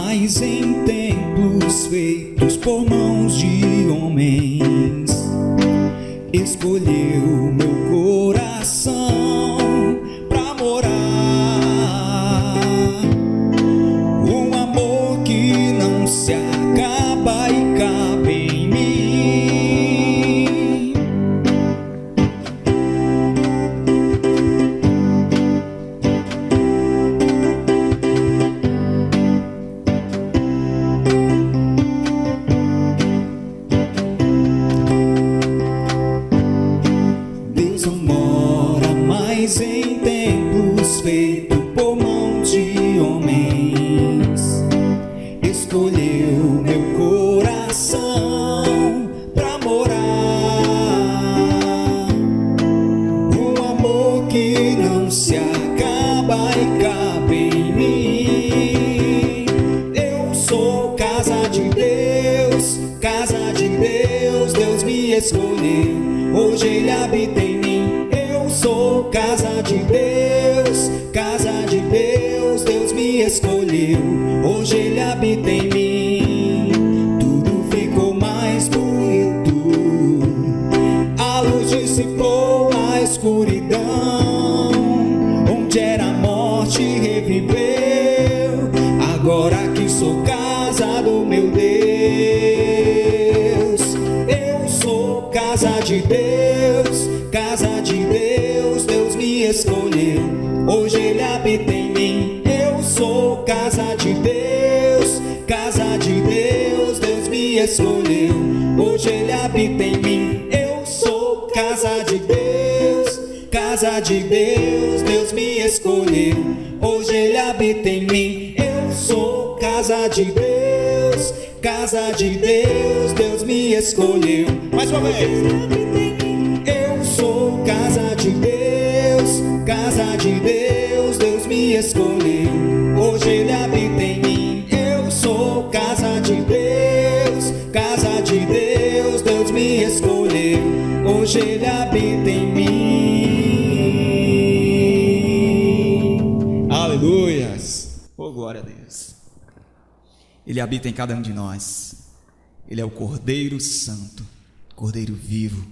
mas em templos feitos por mãos de homens, escolheu meu coração pra morar. Um amor que não se acaba e cabe em mim. Deus não mora mais em templos feitos por mãos de homens, escolheu meu coração pra morar. Um amor que não se acaba e cabe em mim. Eu sou casa de Deus, Deus me escolheu, hoje Ele habita em mim. Eu sou casa de Deus, Deus me escolheu, hoje Ele habita em mim. Tudo ficou mais bonito, a luz dissipou a escuridão, onde era a morte reviveu, agora que sou casa do meu Deus. Eu sou casa de Deus, Deus me escolheu, hoje Ele habita em mim. Eu sou casa de Deus, Deus me escolheu, hoje Ele habita em mim. Eu sou casa de Deus, Deus me escolheu, hoje Ele habita em mim. Eu sou casa de Deus, Deus me escolheu. Mais uma vez. Eu sou casa de Deus, Deus me escolheu, hoje Ele habita em mim. Eu sou casa de Deus, Deus me escolheu, hoje Ele habita em mim. Aleluias! Oh, glória a Deus! Ele habita em cada um de nós. Ele é o Cordeiro Santo, Cordeiro vivo.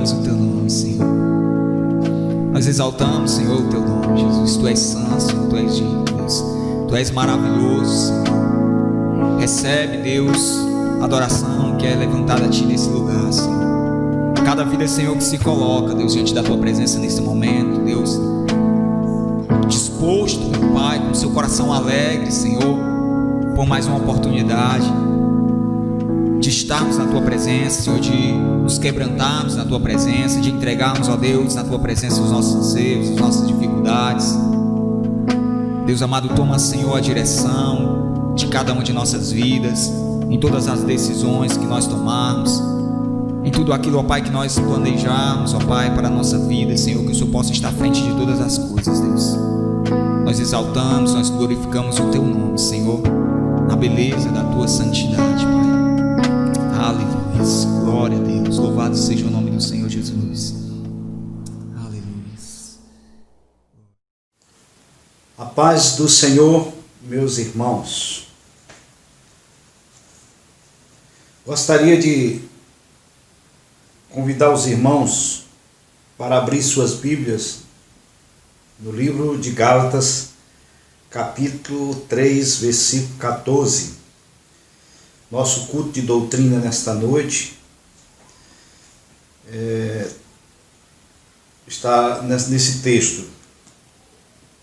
glorificamos o teu nome, Senhor. Nós exaltamos, Senhor, o teu nome, Jesus. Tu és santo, Senhor, tu és digno, Deus. Tu és maravilhoso, Senhor. Recebe, Deus, a adoração que é levantada a ti nesse lugar, Senhor. Cada vida, Senhor, que se coloca, Deus, diante da tua presença nesse momento, Deus, disposto, meu Pai, com seu coração alegre, Senhor, por mais uma oportunidade de estarmos na tua presença, Senhor, de nos quebrantarmos na tua presença, de entregarmos, ó Deus, na tua presença os nossos anseios, as nossas dificuldades. Deus amado, toma, Senhor, a direção de cada uma de nossas vidas, em todas as decisões que nós tomarmos, em tudo aquilo, ó Pai, que nós planejarmos, ó Pai, para a nossa vida, Senhor, que o Senhor possa estar à frente de todas as coisas, Deus. Nós exaltamos, nós glorificamos o teu nome, Senhor, na beleza da tua santidade, Pai. Aleluia, glória a Deus, louvado seja o nome do Senhor Jesus. Aleluia. A paz do Senhor, meus irmãos. Gostaria de convidar os irmãos para abrir suas Bíblias no livro de Gálatas, capítulo 3, versículo 14. Nosso culto de doutrina nesta noite está nesse texto.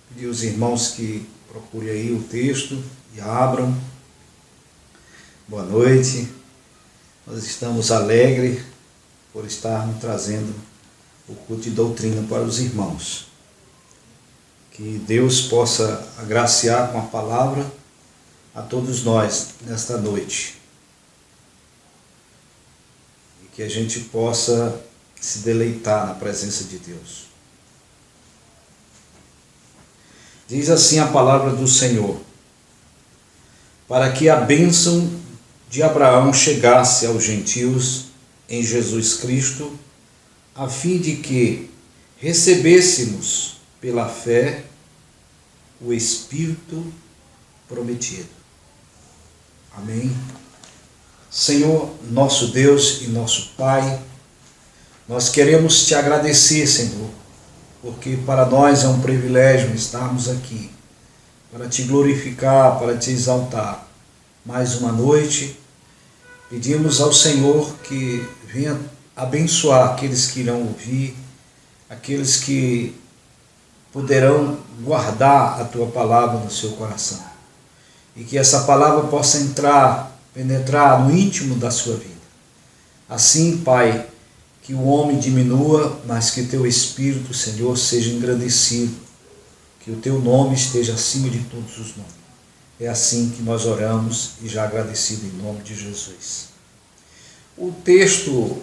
Pedir aos irmãos que procurem aí o texto e abram. Boa noite. Nós estamos alegres por estarmos trazendo o culto de doutrina para os irmãos. Que Deus possa agraciar com a palavra a todos nós nesta noite. E que a gente possa se deleitar na presença de Deus. Diz assim a palavra do Senhor: para que a bênção de Abraão chegasse aos gentios em Jesus Cristo, a fim de que recebêssemos pela fé o Espírito prometido. Amém. Senhor, nosso Deus e nosso Pai, nós queremos te agradecer, Senhor, porque para nós é um privilégio estarmos aqui, para te glorificar, para te exaltar. Mais uma noite, pedimos ao Senhor que venha abençoar aqueles que irão ouvir, aqueles que poderão guardar a tua palavra no seu coração. E que essa palavra possa penetrar no íntimo da sua vida. Assim, Pai, que o homem diminua, mas que teu Espírito, Senhor, seja engrandecido. Que o teu nome esteja acima de todos os nomes. É assim que nós oramos e já agradecido em nome de Jesus. O texto,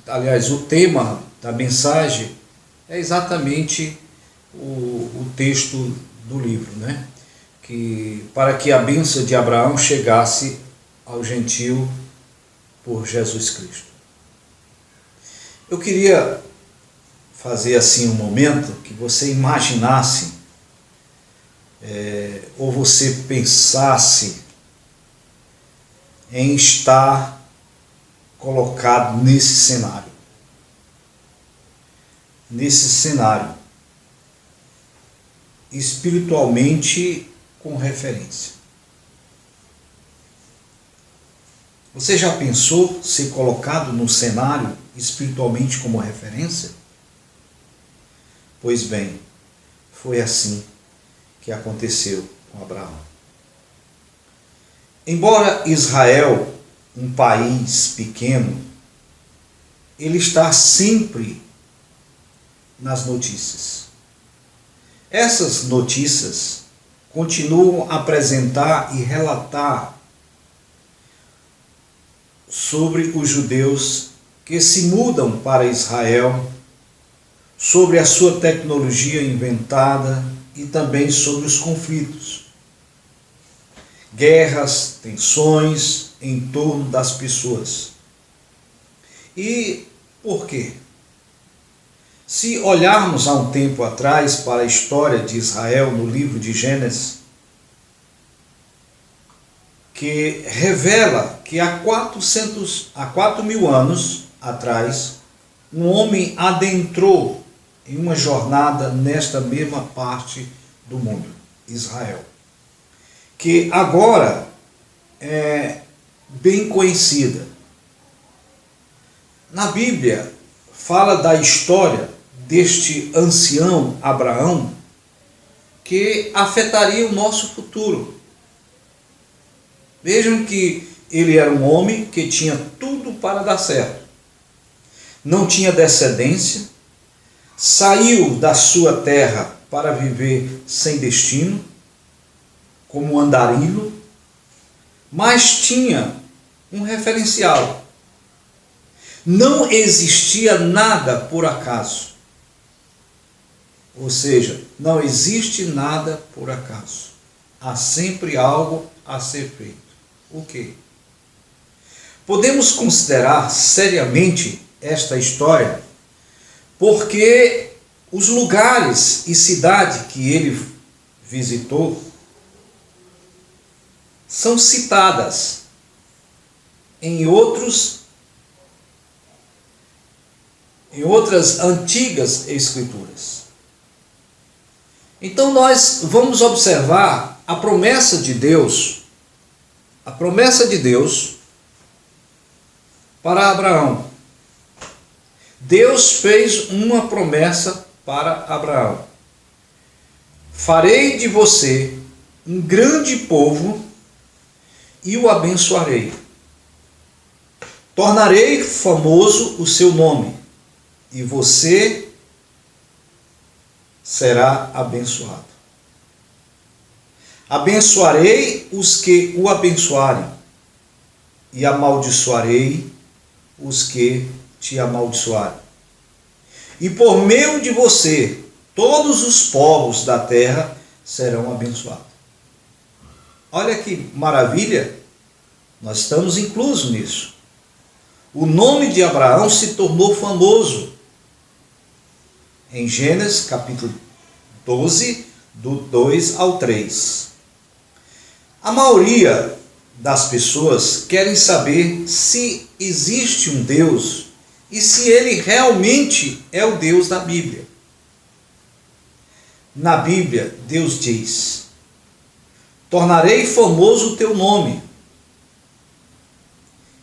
aliás, o tema da mensagem é exatamente o texto do livro, né? Que para que a bênção de Abraão chegasse ao gentio por Jesus Cristo. Eu queria fazer assim um momento que você imaginasse ou você pensasse em estar colocado nesse cenário. Nesse cenário, espiritualmente com referência. Você já pensou ser colocado no cenário espiritualmente como referência? Pois bem, foi assim que aconteceu com Abraão. Embora Israel, um país pequeno, ele está sempre nas notícias. Essas notícias continuam a apresentar e relatar sobre os judeus que se mudam para Israel, sobre a sua tecnologia inventada e também sobre os conflitos, guerras, tensões em torno das pessoas. E por quê? Se olharmos há um tempo atrás para a história de Israel no livro de Gênesis, que revela que há 4.000 anos atrás, um homem adentrou em uma jornada nesta mesma parte do mundo, Israel, que agora é bem conhecida. Na Bíblia fala da história deste ancião Abraão que afetaria o nosso futuro. Vejam que ele era um homem que tinha tudo para dar certo. Não tinha descendência, saiu da sua terra para viver sem destino, como andarilho, mas tinha um referencial. Não existia nada por acaso. Ou seja, não existe nada por acaso. Há sempre algo a ser feito. O quê? Podemos considerar seriamente esta história porque os lugares e cidade que ele visitou são citadas em outras antigas escrituras. Então nós vamos observar a promessa de Deus para Abraão. Deus fez uma promessa para Abraão: farei de você um grande povo e o abençoarei. Tornarei famoso o seu nome e você será abençoado. Abençoarei os que o abençoarem e amaldiçoarei os que te amaldiçoarem. E por meio de você, todos os povos da terra serão abençoados. Olha que maravilha, nós estamos inclusos nisso. O nome de Abraão se tornou famoso. Em Gênesis capítulo 12, do 2 ao 3. A maioria das pessoas querem saber se existe um Deus e se ele realmente é o Deus da Bíblia. Na Bíblia, Deus diz: tornarei famoso o teu nome.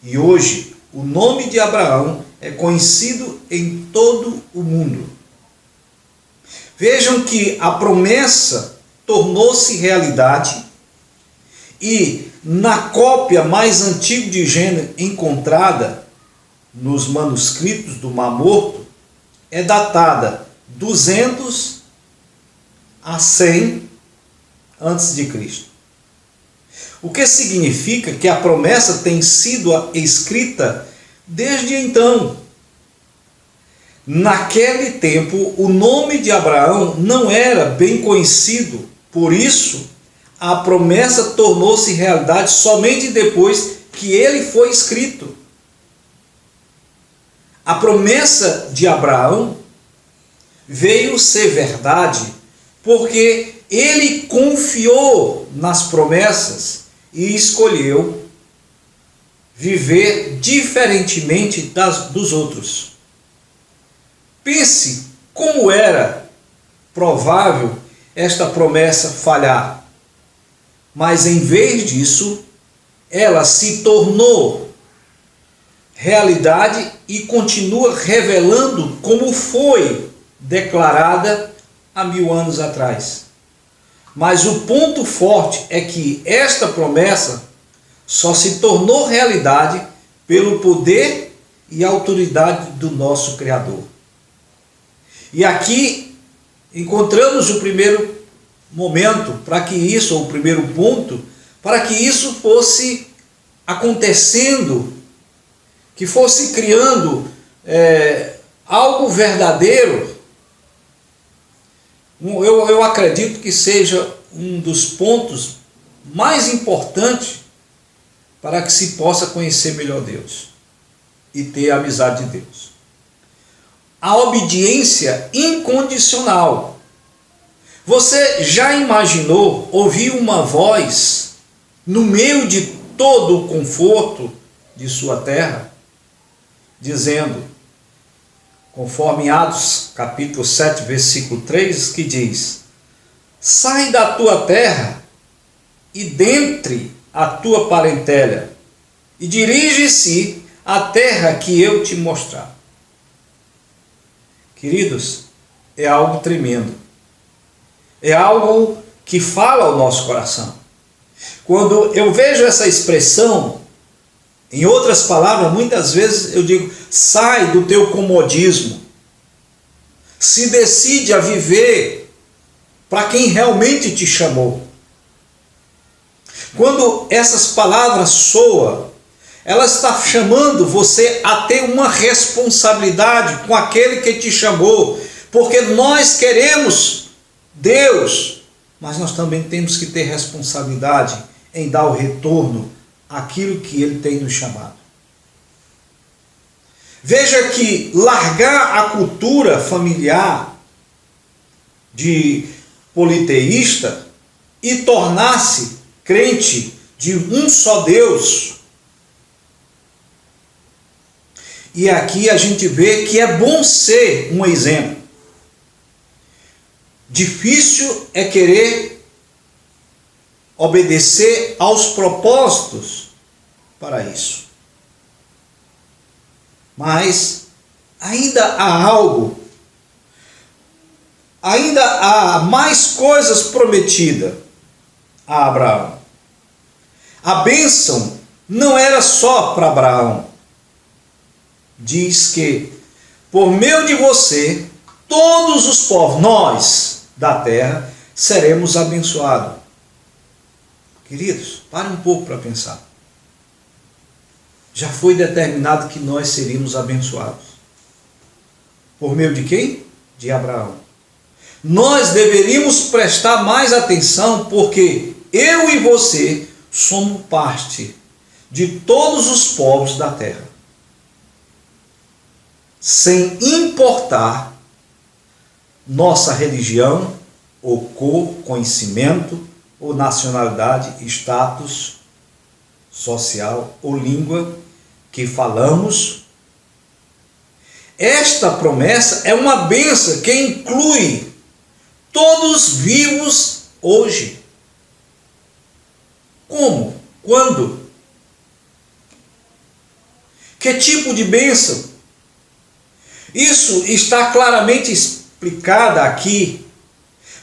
E hoje, o nome de Abraão é conhecido em todo o mundo. Vejam que a promessa tornou-se realidade e na cópia mais antiga de Gênesis encontrada nos manuscritos do Mar Morto é datada 200 a 100 antes de Cristo. O que significa que a promessa tem sido escrita desde então. Naquele tempo, o nome de Abraão não era bem conhecido, por isso a promessa tornou-se realidade somente depois que ele foi escrito. A promessa de Abraão veio ser verdade porque ele confiou nas promessas e escolheu viver diferentemente dos outros. Pense como era provável esta promessa falhar. Mas em vez disso, ela se tornou realidade e continua revelando como foi declarada há 1000 anos atrás. Mas o ponto forte é que esta promessa só se tornou realidade pelo poder e autoridade do nosso Criador. E aqui encontramos o primeiro momento para que isso, ou o primeiro ponto, para que isso fosse acontecendo, que fosse criando algo verdadeiro. Eu acredito que seja um dos pontos mais importantes para que se possa conhecer melhor Deus e ter a amizade de Deus. A obediência incondicional. Você já imaginou ouvir uma voz no meio de todo o conforto de sua terra, dizendo: conforme Atos capítulo 7, versículo 3, que diz: sai da tua terra e dentre a tua parentela, e dirige-se à terra que eu te mostrar. Queridos, é algo tremendo. É algo que fala ao nosso coração. Quando eu vejo essa expressão, em outras palavras, muitas vezes eu digo: sai do teu comodismo, se decide a viver para quem realmente te chamou. Quando essas palavras soam, ela está chamando você a ter uma responsabilidade com aquele que te chamou, porque nós queremos Deus, mas nós também temos que ter responsabilidade em dar o retorno àquilo que Ele tem nos chamado. Veja que largar a cultura familiar de politeísta e tornar-se crente de um só Deus. E aqui a gente vê que é bom ser um exemplo. Difícil é querer obedecer aos propósitos para isso. Mas ainda há algo, ainda há mais coisas prometidas a Abraão. A bênção não era só para Abraão. Diz que por meio de você, todos os povos, nós da terra, seremos abençoados. Queridos, pare um pouco para pensar. Já foi determinado que nós seríamos abençoados. Por meio de quem? De Abraão. Nós deveríamos prestar mais atenção, porque eu e você somos parte de todos os povos da terra. Sem importar nossa religião, ou cor, conhecimento, ou nacionalidade, status social ou língua que falamos. Esta promessa é uma bênção que inclui todos vivos hoje. Como? Quando? Que tipo de bênção? Isso está claramente explicado aqui,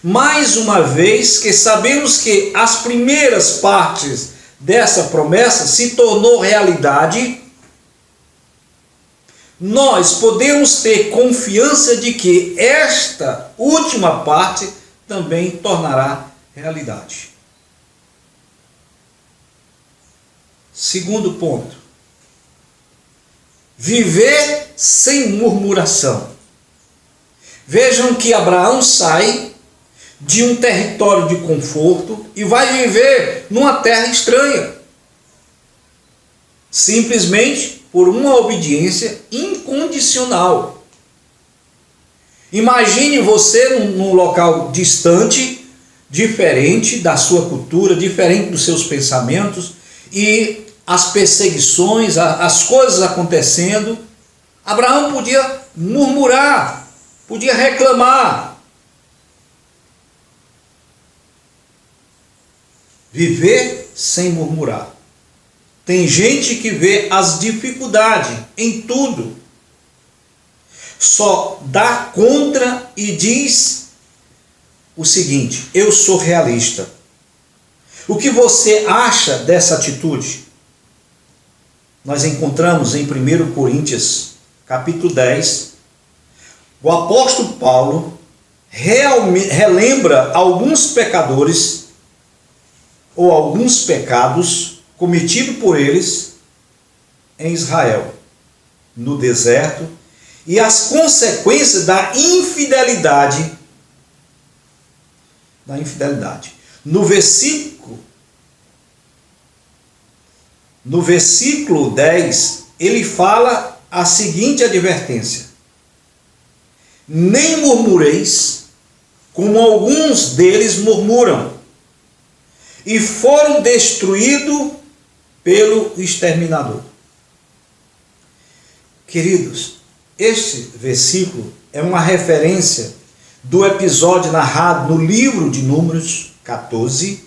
mais uma vez, que sabemos que as primeiras partes dessa promessa se tornou realidade. Nós podemos ter confiança de que esta última parte também tornará realidade. Segundo ponto: viver sem murmuração. Vejam que Abraão sai de um território de conforto e vai viver numa terra estranha, simplesmente por uma obediência incondicional. Imagine você num local distante, diferente da sua cultura, diferente dos seus pensamentos, e as perseguições, as coisas acontecendo. Abraão podia murmurar, podia reclamar. Viver sem murmurar. Tem gente que vê as dificuldades em tudo, só dá contra e diz o seguinte: eu sou realista. O que você acha dessa atitude? Nós encontramos em 1 Coríntios, capítulo 10, o apóstolo Paulo relembra alguns pecadores ou alguns pecados cometidos por eles em Israel, no deserto, e as consequências da infidelidade. No versículo 10, ele fala a seguinte advertência: nem murmureis, como alguns deles murmuram, e foram destruídos pelo exterminador. Queridos, Este versículo é uma referência do episódio narrado no livro de Números 14,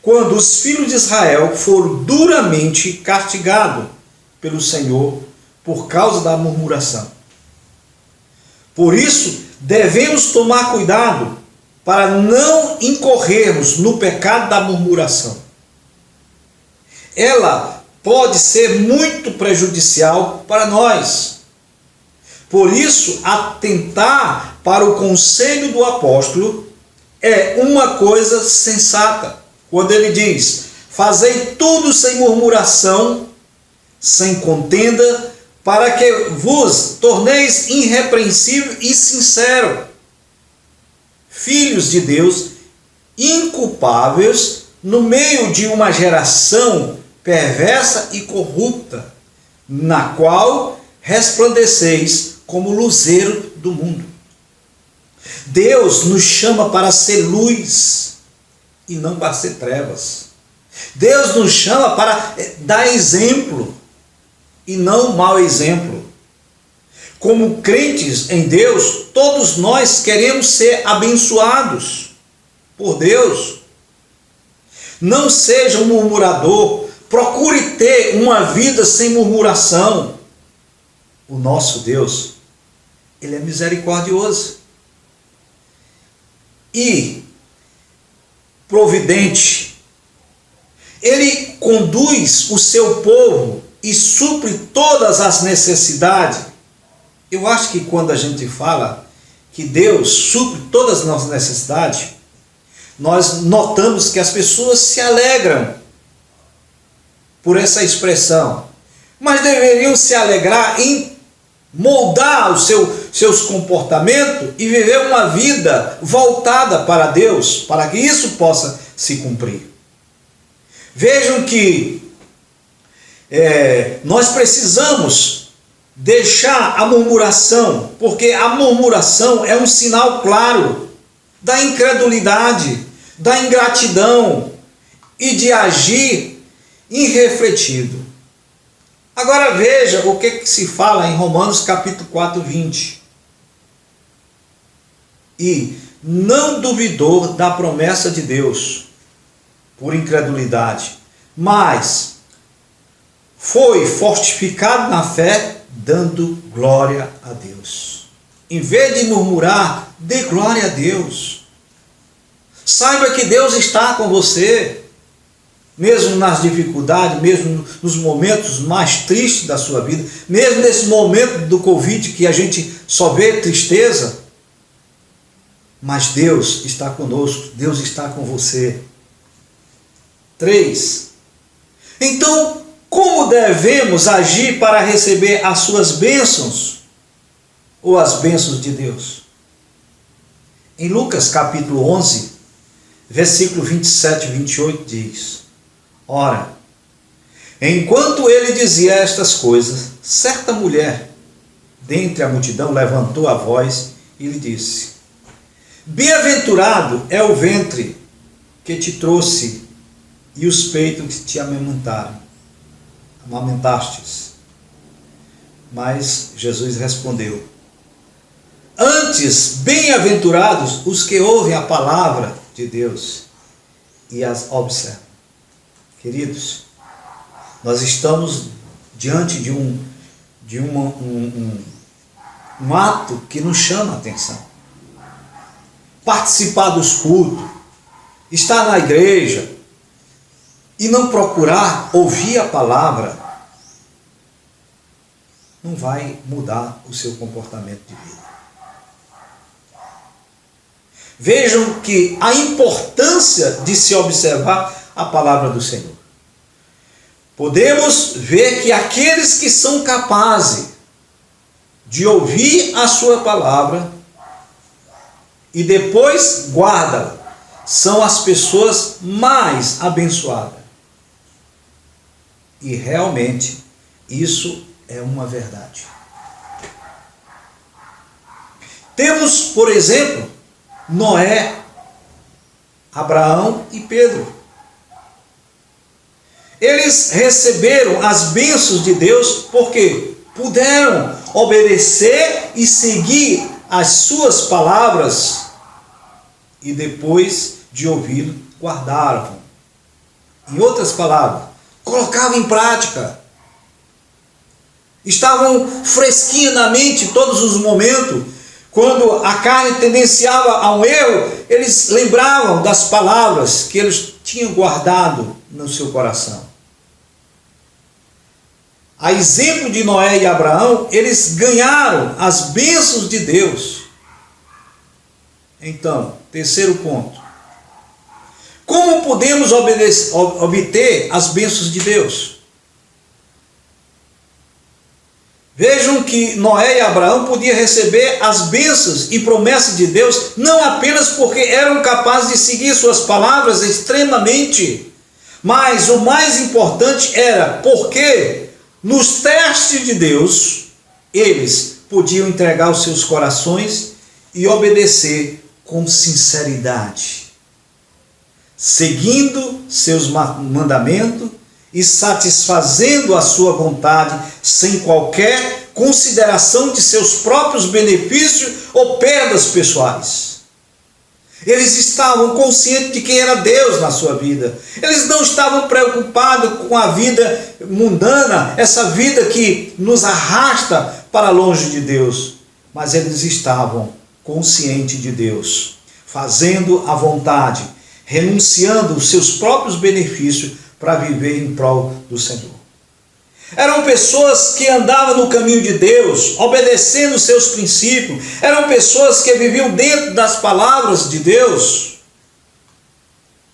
quando os filhos de Israel foram duramente castigados pelo Senhor por causa da murmuração. Por isso, devemos tomar cuidado para não incorrermos no pecado da murmuração. Ela pode ser muito prejudicial para nós. Por isso, atentar para o conselho do apóstolo é uma coisa sensata. Quando ele diz: fazei tudo sem murmuração, sem contenda, para que vos torneis irrepreensível e sincero, filhos de Deus, inculpáveis no meio de uma geração perversa e corrupta, na qual resplandeceis como luzeiro do mundo. Deus nos chama para ser luz e não para ser trevas. Deus nos chama para dar exemplo e não mau exemplo. Como crentes em Deus, todos nós queremos ser abençoados por Deus. Não seja um murmurador, procure ter uma vida sem murmuração. O nosso Deus, Ele é misericordioso e providente. Ele conduz o seu povo e supre todas as necessidades. Eu acho que quando a gente fala que Deus supre todas as nossas necessidades, nós notamos que as pessoas se alegram por essa expressão, mas deveriam se alegrar em moldar os seus comportamentos e viver uma vida voltada para Deus, para que isso possa se cumprir. Vejam que nós precisamos deixar a murmuração, porque a murmuração é um sinal claro da incredulidade, da ingratidão e de agir irrefletido. Agora veja o que se fala em Romanos capítulo 4, 20. E não duvidou da promessa de Deus por incredulidade, mas foi fortificado na fé, dando glória a Deus. Em vez de murmurar, dê glória a Deus. Saiba que Deus está com você, mesmo nas dificuldades, mesmo nos momentos mais tristes da sua vida, mesmo nesse momento do Covid que a gente só vê tristeza, mas Deus está conosco, Deus está com você. 3. Então, como devemos agir para receber as suas bênçãos ou as bênçãos de Deus? Em Lucas capítulo 11, versículo 27 e 28 diz: ora, enquanto ele dizia estas coisas, certa mulher dentre a multidão levantou a voz e lhe disse: bem-aventurado é o ventre que te trouxe e os peitos que te amamentastes. Mas Jesus respondeu: antes, bem-aventurados os que ouvem a palavra de Deus e as observam. Queridos, nós estamos diante de um ato que nos chama a atenção. Participar dos cultos, estar na igreja e não procurar ouvir a palavra, não vai mudar o seu comportamento de vida. Vejam que a importância de se observar a palavra do Senhor. Podemos ver que aqueles que são capazes de ouvir a sua palavra e depois guardam, são as pessoas mais abençoadas. E realmente isso é uma verdade. Temos, por exemplo, Noé, Abraão e Pedro. Eles receberam as bênçãos de Deus, por quê? puderam obedecer e seguir as suas palavras e depois de ouvir, guardaram. Em outras palavras, colocavam em prática. Estavam fresquinhos na mente todos os momentos. Quando a carne tendenciava a um erro, eles lembravam das palavras que eles tinham guardado no seu coração. A exemplo de Noé e Abraão, eles ganharam as bênçãos de Deus. Então, terceiro ponto. Como podemos obter as bênçãos de Deus? Vejam que Noé e Abraão podiam receber as bênçãos e promessas de Deus, não apenas porque eram capazes de seguir suas palavras extremamente, mas o mais importante era porque nos testes de Deus, eles podiam entregar os seus corações e obedecer com sinceridade, seguindo seus mandamentos e satisfazendo a sua vontade sem qualquer consideração de seus próprios benefícios ou perdas pessoais. Eles estavam conscientes de quem era Deus na sua vida. Eles não estavam preocupados com a vida mundana, essa vida que nos arrasta para longe de Deus. Mas eles estavam conscientes de Deus, fazendo a vontade, renunciando os seus próprios benefícios para viver em prol do Senhor. Eram pessoas que andavam no caminho de Deus, obedecendo os seus princípios. Eram pessoas que viviam dentro das palavras de Deus.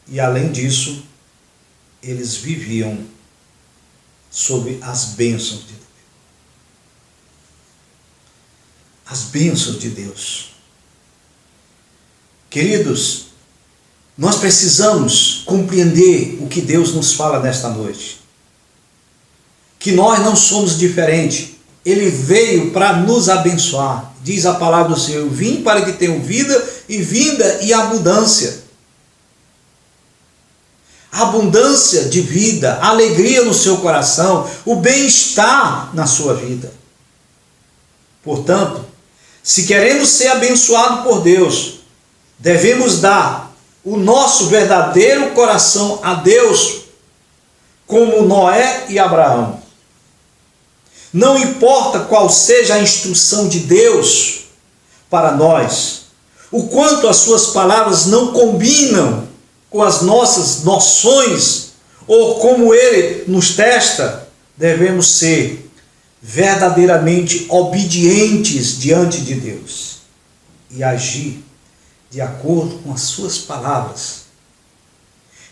E além disso, eles viviam sob as bênçãos de Deus. As bênçãos de Deus. Queridos, nós precisamos compreender o que Deus nos fala nesta noite. Que nós não somos diferentes. Ele veio para nos abençoar. Diz a palavra do Senhor: vim para que tenham vida e vinda e abundância. Abundância de vida, alegria no seu coração, o bem-estar na sua vida. Portanto, se queremos ser abençoados por Deus, devemos dar o nosso verdadeiro coração a Deus, como Noé e Abraão. Não importa qual seja a instrução de Deus para nós, o quanto as suas palavras não combinam com as nossas noções, ou como Ele nos testa, devemos ser verdadeiramente obedientes diante de Deus e agir de acordo com as suas palavras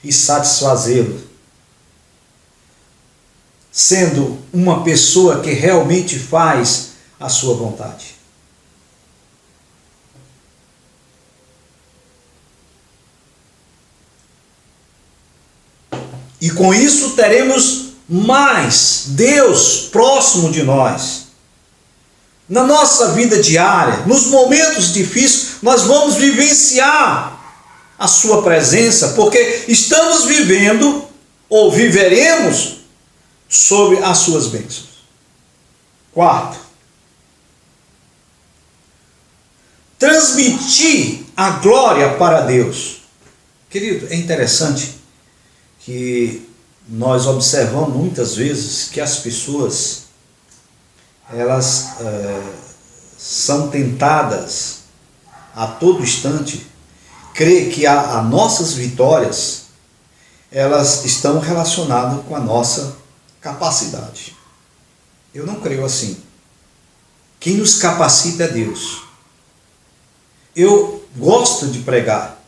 e satisfazê-lo, sendo uma pessoa que realmente faz a sua vontade. E com isso teremos mais Deus próximo de nós. Na nossa vida diária, nos momentos difíceis, nós vamos vivenciar a sua presença, porque estamos vivendo ou viveremos sobre as suas bênçãos. Quarto, transmitir a glória para Deus. Querido, é interessante que nós observamos muitas vezes que as pessoas elas são tentadas a todo instante crer que as nossas vitórias elas estão relacionadas com a nossa capacidade. Eu não creio assim. Quem nos capacita é Deus. Eu gosto de pregar,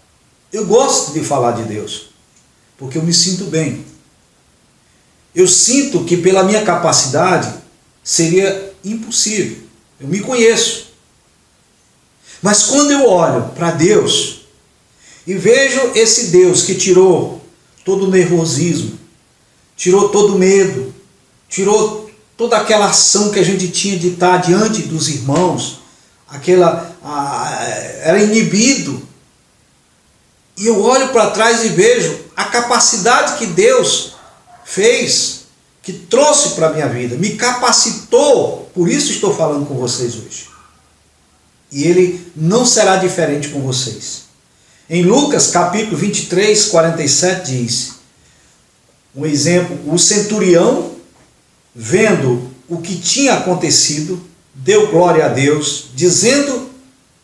eu gosto de falar de Deus, porque eu me sinto bem. Eu sinto que pela minha capacidade seria impossível. Eu me conheço. Mas quando eu olho para Deus e vejo esse Deus que tirou todo o nervosismo, tirou todo o medo, tirou toda aquela ação que a gente tinha de estar diante dos irmãos, era inibido. E eu olho para trás e vejo a capacidade que Deus fez que trouxe para a minha vida, me capacitou, por isso estou falando com vocês hoje. E ele não será diferente com vocês. Em Lucas capítulo 23, 47 diz, um exemplo, o centurião, vendo o que tinha acontecido, deu glória a Deus, dizendo,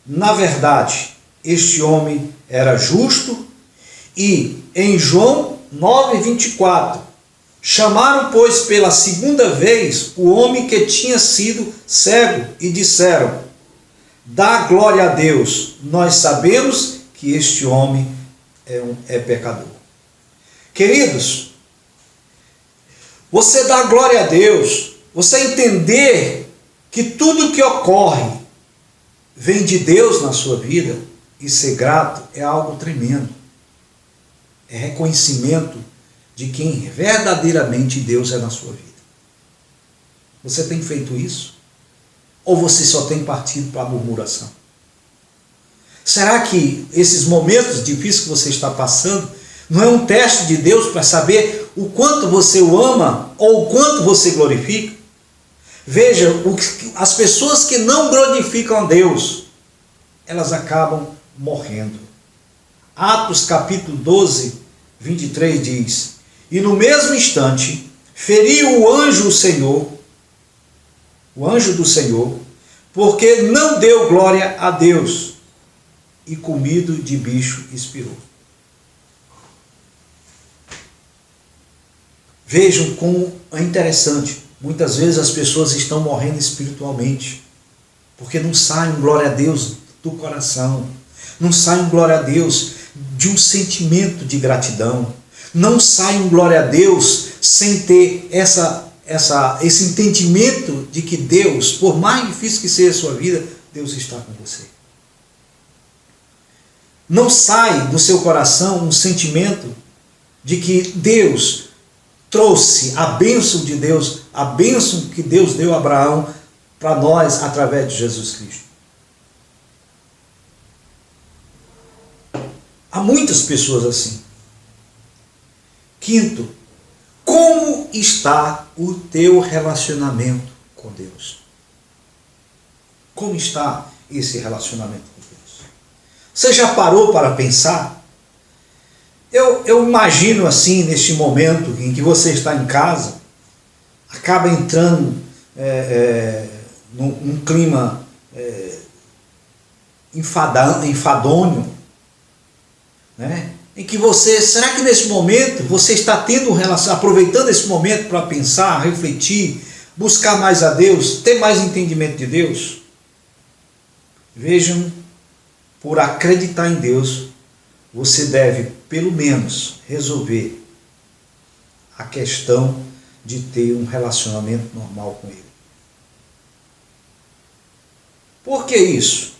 na verdade, este homem era justo. E em João 9, 24, chamaram, pois, pela segunda vez o homem que tinha sido cego e disseram, dá glória a Deus, nós sabemos que este homem é pecador. Queridos, você dá glória a Deus, você entender que tudo que ocorre vem de Deus na sua vida e ser grato é algo tremendo. É reconhecimento de quem verdadeiramente Deus é na sua vida. Você tem feito isso? Ou você só tem partido para a murmuração? Será que esses momentos difíceis que você está passando não é um teste de Deus para saber o quanto você o ama ou o quanto você glorifica? Veja, as pessoas que não glorificam a Deus, elas acabam morrendo. Atos capítulo 12, 23 diz, e no mesmo instante feriu o anjo do Senhor, porque não deu glória a Deus, e comido de bicho expirou. Vejam como é interessante, muitas vezes as pessoas estão morrendo espiritualmente, porque não saem glória a Deus do coração, não saem glória a Deus de um sentimento de gratidão, não saem glória a Deus sem ter esse entendimento de que Deus, por mais difícil que seja a sua vida, Deus está com você. Não sai do seu coração um sentimento de que Deus trouxe a bênção de Deus, a bênção que Deus deu a Abraão para nós através de Jesus Cristo. Há muitas pessoas assim. Quinto, como está o teu relacionamento com Deus? Como está esse relacionamento com Deus? Você já parou para pensar? Eu imagino assim, neste momento em que você está em casa, acaba entrando num clima enfadonho, né? Em que você, será que nesse momento você está tendo aproveitando esse momento para pensar, refletir, buscar mais a Deus, ter mais entendimento de Deus? Vejam, por acreditar em Deus, você deve, pelo menos, resolver a questão de ter um relacionamento normal com Ele. Por que isso?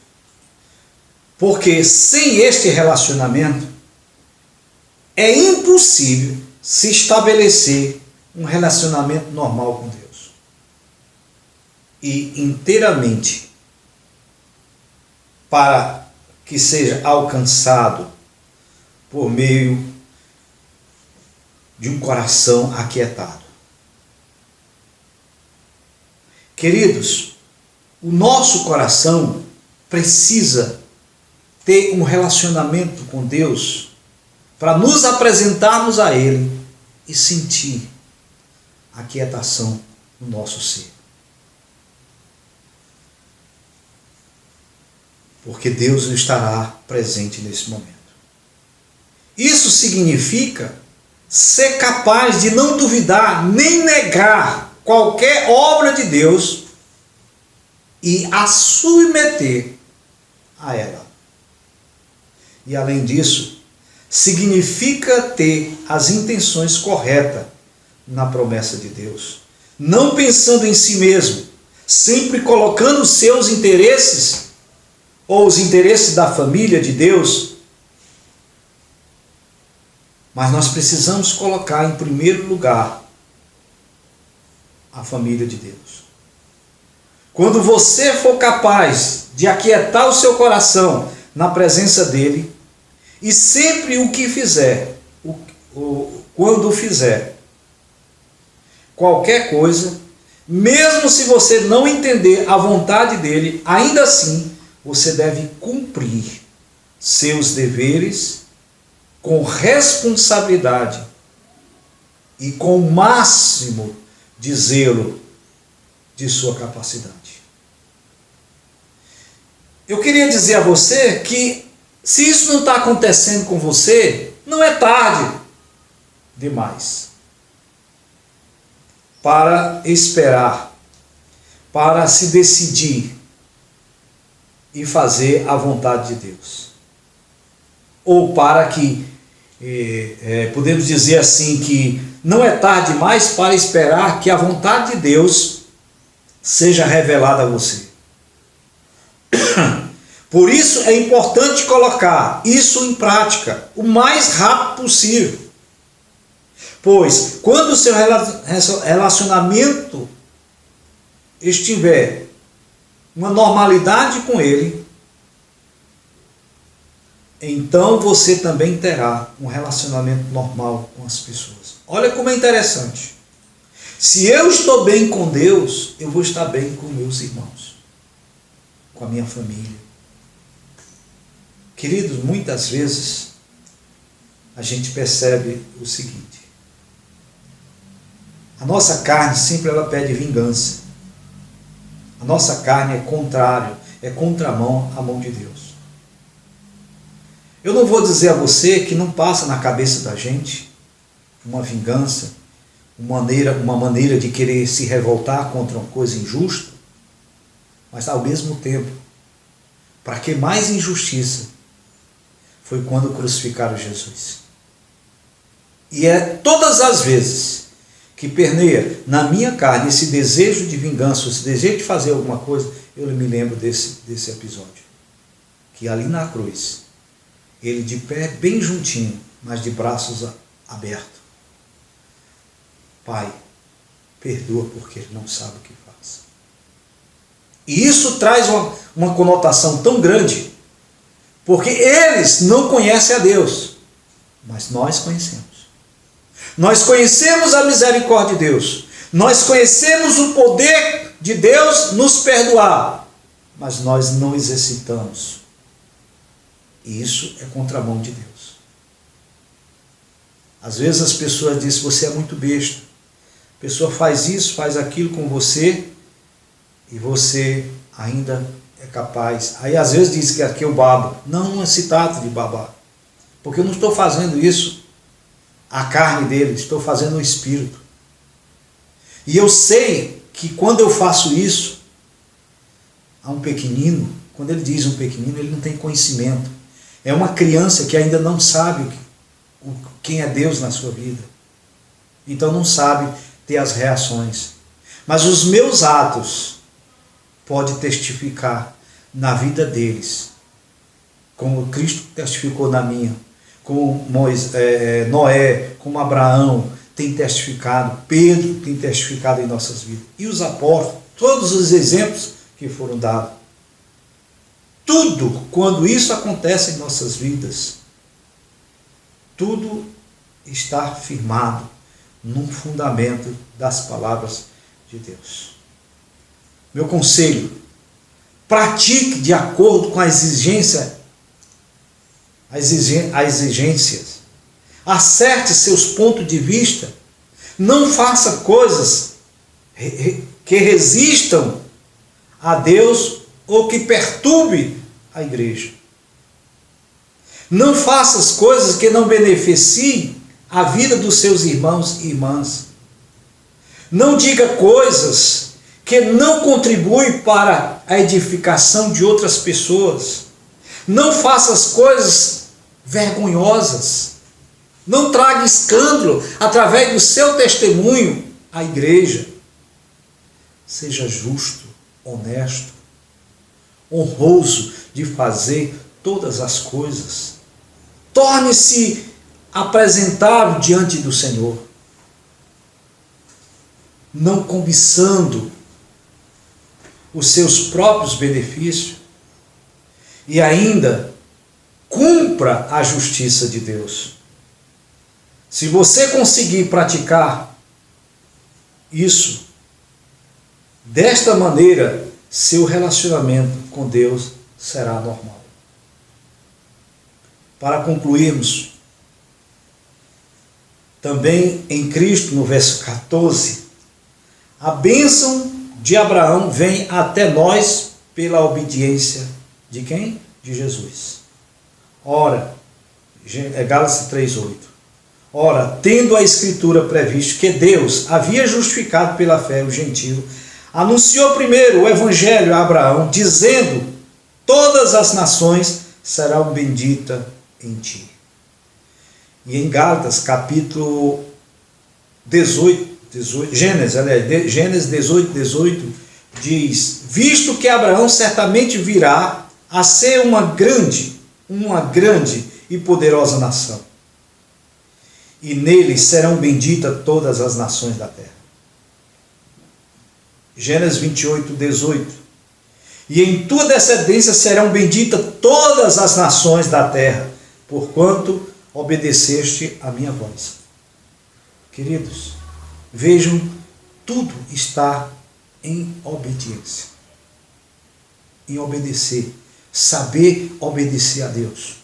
Porque sem este relacionamento, é impossível se estabelecer um relacionamento normal com Deus. E inteiramente, para que seja alcançado por meio de um coração aquietado. Queridos, o nosso coração precisa ter um relacionamento com Deus para nos apresentarmos a Ele e sentir a quietação no nosso ser. Porque Deus estará presente nesse momento. Isso significa ser capaz de não duvidar, nem negar qualquer obra de Deus e a submeter a ela. E além disso, significa ter as intenções corretas na promessa de Deus, não pensando em si mesmo, sempre colocando os seus interesses ou os interesses da família de Deus, mas nós precisamos colocar em primeiro lugar a família de Deus. Quando você for capaz de aquietar o seu coração na presença dele, e sempre o que fizer, quando qualquer coisa, mesmo se você não entender a vontade dele, ainda assim você deve cumprir seus deveres com responsabilidade e com o máximo de zelo de sua capacidade. Eu queria dizer a você que se isso não está acontecendo com você, não é tarde demais para esperar, para se decidir e fazer a vontade de Deus. Ou para que, podemos dizer assim, que não é tarde demais para esperar que a vontade de Deus seja revelada a você. Por isso é importante colocar isso em prática o mais rápido possível. Pois quando o seu relacionamento estiver uma normalidade com ele, então você também terá um relacionamento normal com as pessoas. Olha como é interessante. Se eu estou bem com Deus, eu vou estar bem com meus irmãos, com a minha família. Queridos, muitas vezes a gente percebe o seguinte: a nossa carne sempre ela pede vingança. A nossa carne é contrário, é contramão à mão de Deus. Eu não vou dizer a você que não passa na cabeça da gente uma vingança, uma maneira de querer se revoltar contra uma coisa injusta, mas ao mesmo tempo, para que mais injustiça foi quando crucificaram Jesus. E é todas as vezes que permeia na minha carne esse desejo de vingança, esse desejo de fazer alguma coisa, eu me lembro desse episódio. Que ali na cruz, ele de pé bem juntinho, mas de braços abertos. Pai, perdoa porque ele não sabe o que faz. E isso traz uma conotação tão grande, porque eles não conhecem a Deus, mas nós conhecemos. Nós conhecemos a misericórdia de Deus. Nós conhecemos o poder de Deus nos perdoar, mas nós não exercitamos. E isso é contramão de Deus. Às vezes as pessoas dizem: você é muito besta. A pessoa faz isso, faz aquilo com você, e você ainda é capaz. Aí às vezes diz que aqui eu babo. Não se trata de babar, porque eu não estou fazendo isso a carne dele, estou fazendo o espírito. E eu sei que quando eu faço isso a um pequenino, quando ele diz um pequenino, ele não tem conhecimento. É uma criança que ainda não sabe quem é Deus na sua vida. Então não sabe ter as reações. Mas os meus atos podem testificar na vida deles, como Cristo testificou na minha, como Noé, como Abraão tem testificado, Pedro tem testificado em nossas vidas, e os apóstolos, todos os exemplos que foram dados. Tudo, quando isso acontece em nossas vidas, tudo está firmado num fundamento das palavras de Deus. Meu conselho: pratique de acordo com as exigências. Acerte seus pontos de vista. Não faça coisas que resistam a Deus ou que perturbe a igreja. Não faça as coisas que não beneficiem a vida dos seus irmãos e irmãs. Não diga coisas que não contribuem para a edificação de outras pessoas. Não faça as coisas vergonhosas. Não traga escândalo através do seu testemunho à igreja. Seja justo, honesto, honroso de fazer todas as coisas. Torne-se apresentável diante do Senhor, não cobiçando os seus próprios benefícios, e ainda cumpra a justiça de Deus. Se você conseguir praticar isso, desta maneira, seu relacionamento com Deus será normal. Para concluirmos, também em Cristo, no verso 14, a bênção de Abraão vem até nós pela obediência de quem? De Jesus. Ora, Gálatas 3:8. Ora, tendo a Escritura previsto que Deus havia justificado pela fé o gentio, anunciou primeiro o Evangelho a Abraão, dizendo: todas as nações serão benditas em ti. E em Gálatas, capítulo 18, Gênesis 18, diz: visto que Abraão certamente virá a ser uma grande e poderosa nação, e nele serão benditas todas as nações da terra. Gênesis 28:18. E em tua descendência serão benditas todas as nações da terra, porquanto obedeceste a minha voz. Queridos, vejam, tudo está em obediência. Em obedecer. Saber obedecer a Deus.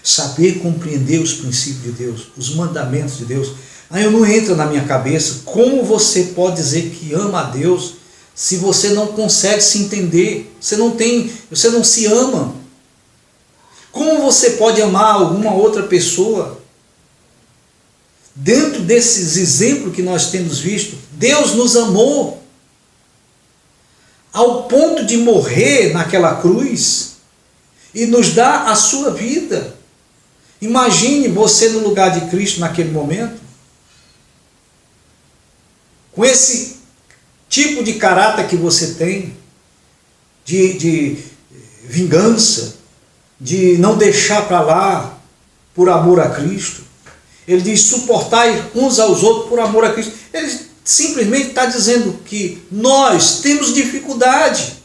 Saber compreender os princípios de Deus, os mandamentos de Deus. Aí eu não entra na minha cabeça como você pode dizer que ama a Deus se você não consegue se entender, você não se ama. Como você pode amar alguma outra pessoa? Dentro desses exemplos que nós temos visto, Deus nos amou ao ponto de morrer naquela cruz e nos dar a sua vida. Imagine você no lugar de Cristo naquele momento, com esse tipo de caráter que você tem, de vingança, de não deixar para lá por amor a Cristo. Ele diz: suportai uns aos outros por amor a Cristo. Ele simplesmente está dizendo que nós temos dificuldade,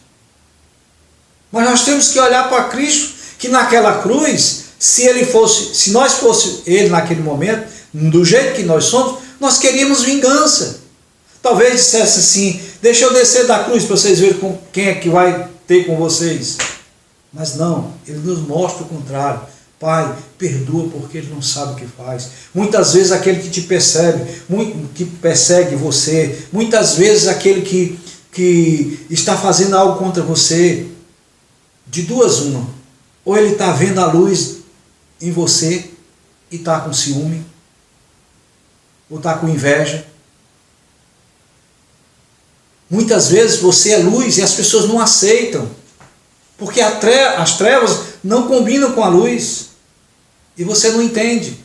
mas nós temos que olhar para Cristo, que naquela cruz, se nós fosse Ele naquele momento, do jeito que nós somos, nós queríamos vingança. Talvez dissesse assim: deixa eu descer da cruz para vocês verem quem é que vai ter com vocês. Mas não, Ele nos mostra o contrário. Pai, perdoa porque Ele não sabe o que faz. Muitas vezes aquele que te que persegue você, muitas vezes aquele que está fazendo algo contra você, de duas uma: ou ele está vendo a luz em você e está com ciúme, ou está com inveja. Muitas vezes você é luz e as pessoas não aceitam, porque as trevas não combinam com a luz, e você não entende.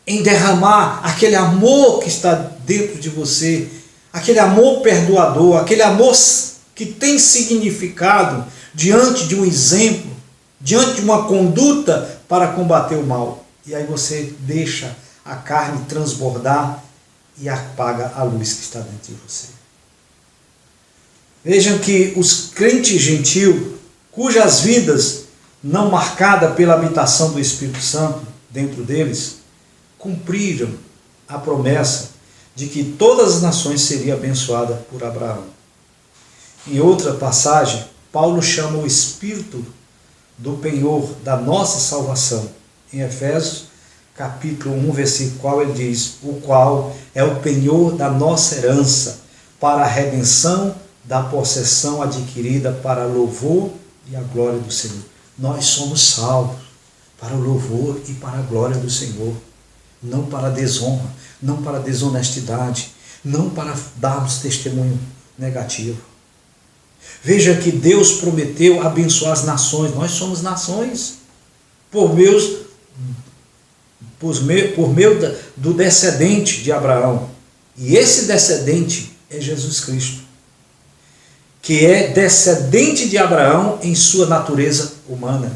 Em derramar aquele amor que está dentro de você, aquele amor perdoador, aquele amor que tem significado diante de um exemplo, diante de uma conduta para combater o mal. E aí você deixa a carne transbordar e apaga a luz que está dentro de você. Vejam que os crentes gentios, cujas vidas não marcadas pela habitação do Espírito Santo dentro deles, cumpriram a promessa de que todas as nações seriam abençoadas por Abraão. Em outra passagem, Paulo chama o Espírito do penhor da nossa salvação. Em Efésios, capítulo 1, versículo qual ele diz: o qual é o penhor da nossa herança, para a redenção da possessão adquirida para louvor e a glória do Senhor. Nós somos salvos para o louvor e para a glória do Senhor, não para a desonra, não para a desonestidade, não para darmos testemunho negativo. Veja que Deus prometeu abençoar as nações. Nós somos nações por meio do descendente de Abraão. E esse descendente é Jesus Cristo, que é descendente de Abraão em sua natureza humana.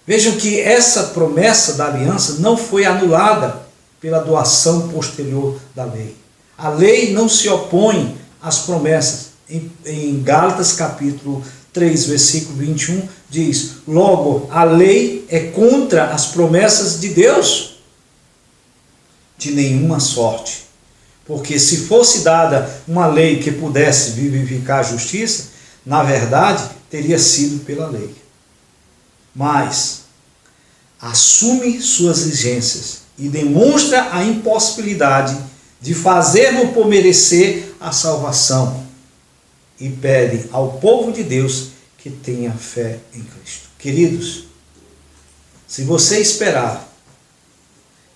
Vejam que essa promessa da aliança não foi anulada pela doação posterior da lei. A lei não se opõe às promessas. Em Gálatas capítulo 3, versículo 21, diz: logo, a lei é contra as promessas de Deus? De nenhuma sorte. Porque se fosse dada uma lei que pudesse vivificar a justiça, na verdade, teria sido pela lei. Mas assume suas exigências e demonstra a impossibilidade de fazermos por merecer a salvação. E pede ao povo de Deus que tenha fé em Cristo. Queridos, se você esperar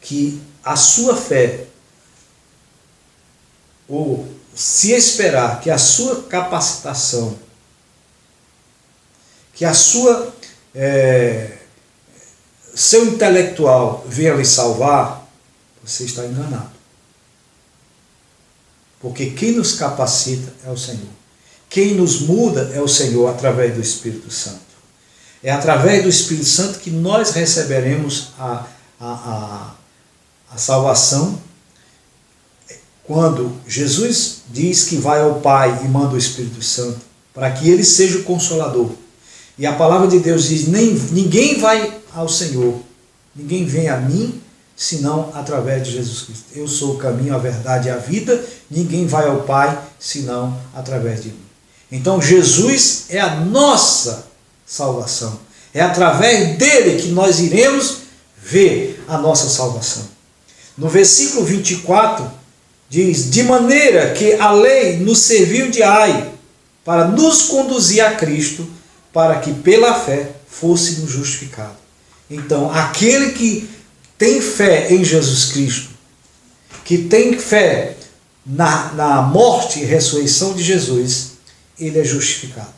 que a sua fé, ou se esperar que a sua capacitação, que a sua seu intelectual venha lhe salvar, você está enganado. Porque quem nos capacita é o Senhor. Quem nos muda é o Senhor através do Espírito Santo. É através do Espírito Santo que nós receberemos a salvação. Quando Jesus diz que vai ao Pai e manda o Espírito Santo, para que ele seja o Consolador. E a palavra de Deus diz, ninguém vai ao Senhor, ninguém vem a mim, senão através de Jesus Cristo. Eu sou o caminho, a verdade e a vida, ninguém vai ao Pai, senão através de mim. Então Jesus é a nossa salvação. É através dele que nós iremos ver a nossa salvação. No versículo 24, diz, de maneira que a lei nos serviu de aio para nos conduzir a Cristo, para que pela fé fôssemos justificados. Então, aquele que tem fé em Jesus Cristo, que tem fé na morte e ressurreição de Jesus, ele é justificado.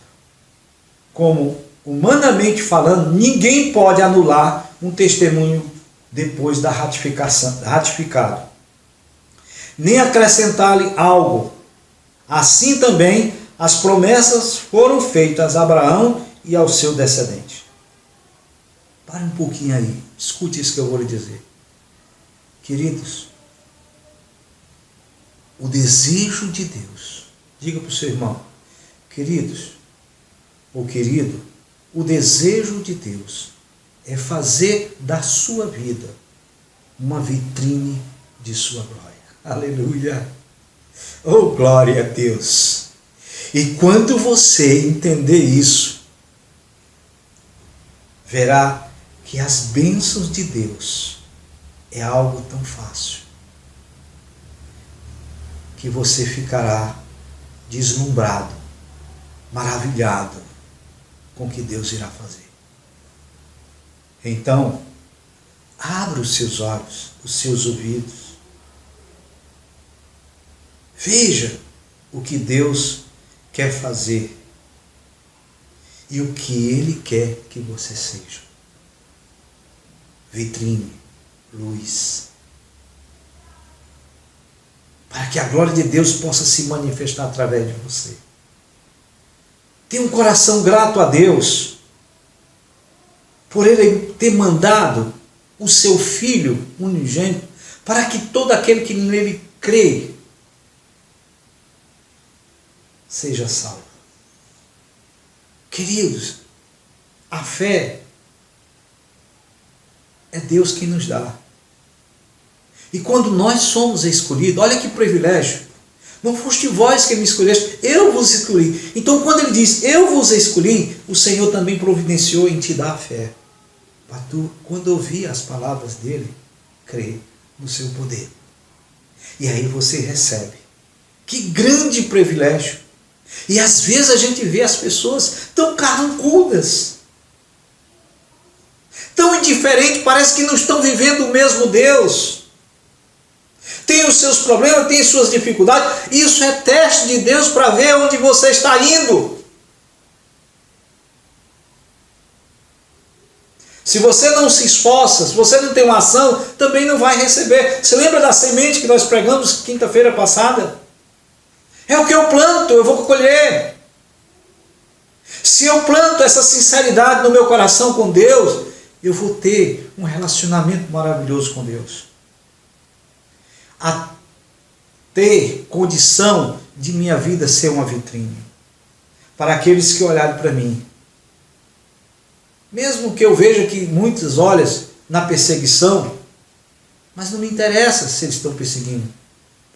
Como humanamente falando, ninguém pode anular um testemunho depois da ratificado, nem acrescentar-lhe algo. Assim também as promessas foram feitas a Abraão e ao seu descendente. Pare um pouquinho aí, escute isso que eu vou lhe dizer. Queridos, o desejo de Deus, diga para o seu irmão, queridos, ou querido, o desejo de Deus é fazer da sua vida uma vitrine de sua glória. Aleluia! Oh, glória a Deus! E quando você entender isso, verá que as bênçãos de Deus é algo tão fácil que você ficará deslumbrado, maravilhado com o que Deus irá fazer. Então, abra os seus olhos, os seus ouvidos. Veja o que Deus quer fazer e o que Ele quer que você seja. Vitrine, luz. Para que a glória de Deus possa se manifestar através de você. Tenha um coração grato a Deus por Ele ter mandado o seu Filho unigênito para que todo aquele que nele crê seja salvo. Queridos, a fé é Deus quem nos dá. E quando nós somos escolhidos, olha que privilégio. Não foste vós que me escolheste, eu vos escolhi. Então quando ele diz, eu vos escolhi, o Senhor também providenciou em te dar a fé. Para tu, quando ouvir as palavras dele, crer no seu poder. E aí você recebe. Que grande privilégio. E às vezes a gente vê as pessoas tão carrancudas, tão indiferentes, parece que não estão vivendo o mesmo Deus. Tem os seus problemas, tem suas dificuldades. Isso é teste de Deus para ver onde você está indo. Se você não se esforça, se você não tem uma ação, também não vai receber. Você lembra da semente que nós pregamos quinta-feira passada? É o que eu planto, eu vou colher. Se eu planto essa sinceridade no meu coração com Deus, eu vou ter um relacionamento maravilhoso com Deus. A ter condição de minha vida ser uma vitrine para aqueles que olharem para mim. Mesmo que eu veja que muitos olham na perseguição, mas não me interessa se eles estão perseguindo,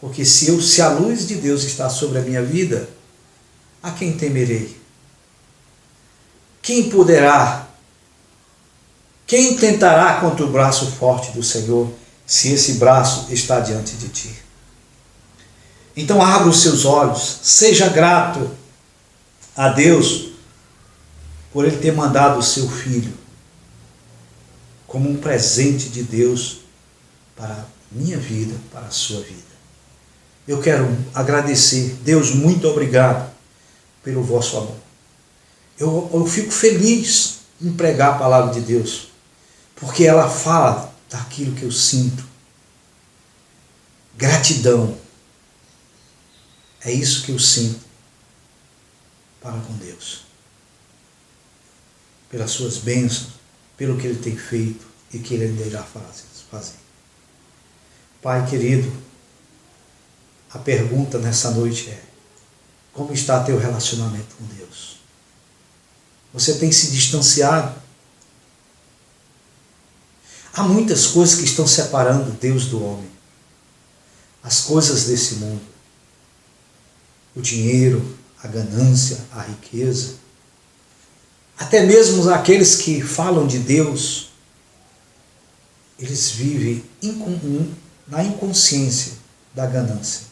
Porque se a luz de Deus está sobre a minha vida, a quem temerei? Quem poderá? Quem tentará contra o braço forte do Senhor, se esse braço está diante de ti? Então abra os seus olhos, seja grato a Deus por Ele ter mandado o seu Filho como um presente de Deus para a minha vida, para a sua vida. Eu quero agradecer, Deus, muito obrigado pelo vosso amor. Eu fico feliz em pregar a palavra de Deus, porque ela fala daquilo que eu sinto. Gratidão. É isso que eu sinto para com Deus. Pelas suas bênçãos, pelo que Ele tem feito e que Ele ainda irá fazer. Pai querido, a pergunta nessa noite é: como está teu relacionamento com Deus? Você tem se distanciado? Há muitas coisas que estão separando Deus do homem. As coisas desse mundo. O dinheiro, a ganância, a riqueza. Até mesmo aqueles que falam de Deus, eles vivem na inconsciência da ganância.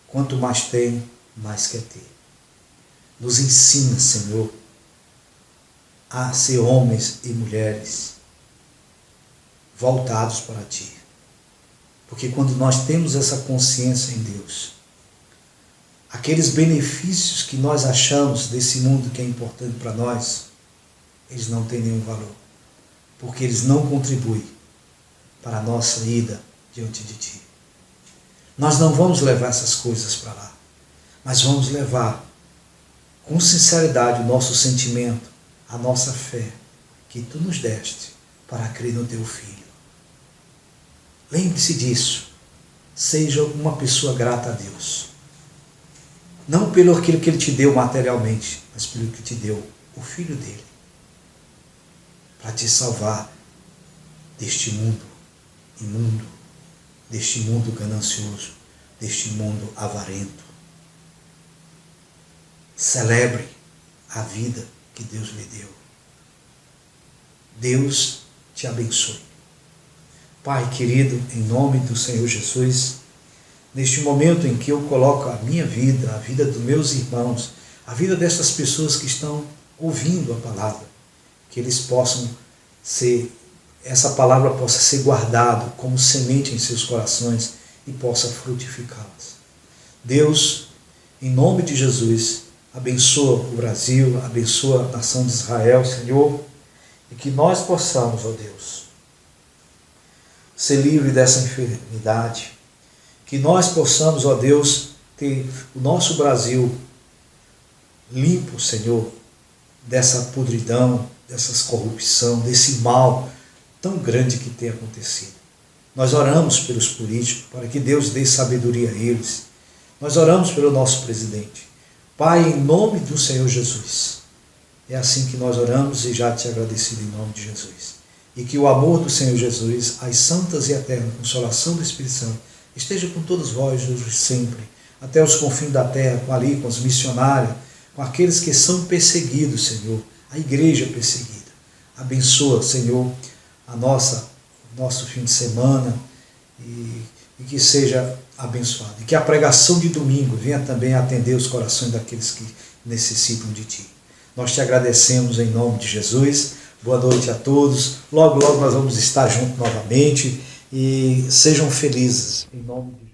Quanto mais tem, mais quer ter. Nos ensina, Senhor, a ser homens e mulheres voltados para Ti. Porque quando nós temos essa consciência em Deus, aqueles benefícios que nós achamos desse mundo que é importante para nós, eles não têm nenhum valor. Porque eles não contribuem para a nossa ida diante de Ti. Nós não vamos levar essas coisas para lá, mas vamos levar com sinceridade o nosso sentimento, a nossa fé, que Tu nos deste para crer no Teu Filho. Lembre-se disso. Seja uma pessoa grata a Deus. Não pelo aquilo que Ele te deu materialmente, mas pelo que te deu o Filho dEle. Para te salvar deste mundo imundo, deste mundo ganancioso, deste mundo avarento. Celebre a vida que Deus lhe deu. Deus te abençoe. Pai querido, em nome do Senhor Jesus, neste momento em que eu coloco a minha vida, a vida dos meus irmãos, a vida dessas pessoas que estão ouvindo a palavra, que eles possam ser, essa palavra possa ser guardada como semente em seus corações e possa frutificá-las. Deus, em nome de Jesus, abençoa o Brasil, abençoa a nação de Israel, Senhor, e que nós possamos, ó Deus, ser livre dessa enfermidade, que nós possamos, ó Deus, ter o nosso Brasil limpo, Senhor, dessa podridão, dessa corrupção, desse mal tão grande que tem acontecido. Nós oramos pelos políticos, para que Deus dê sabedoria a eles. Nós oramos pelo nosso presidente. Pai, em nome do Senhor Jesus, é assim que nós oramos e já te agradecido em nome de Jesus. E que o amor do Senhor Jesus, as santas e eterna consolação do Espírito Santo, esteja com todos vós, hoje e sempre, até os confins da terra, com os missionários, com aqueles que são perseguidos, Senhor, a igreja perseguida. Abençoa, Senhor, nosso fim de semana e que seja abençoado. E que a pregação de domingo venha também atender os corações daqueles que necessitam de Ti. Nós te agradecemos em nome de Jesus. Boa noite a todos. Logo, logo nós vamos estar juntos novamente e sejam felizes em nome de Jesus.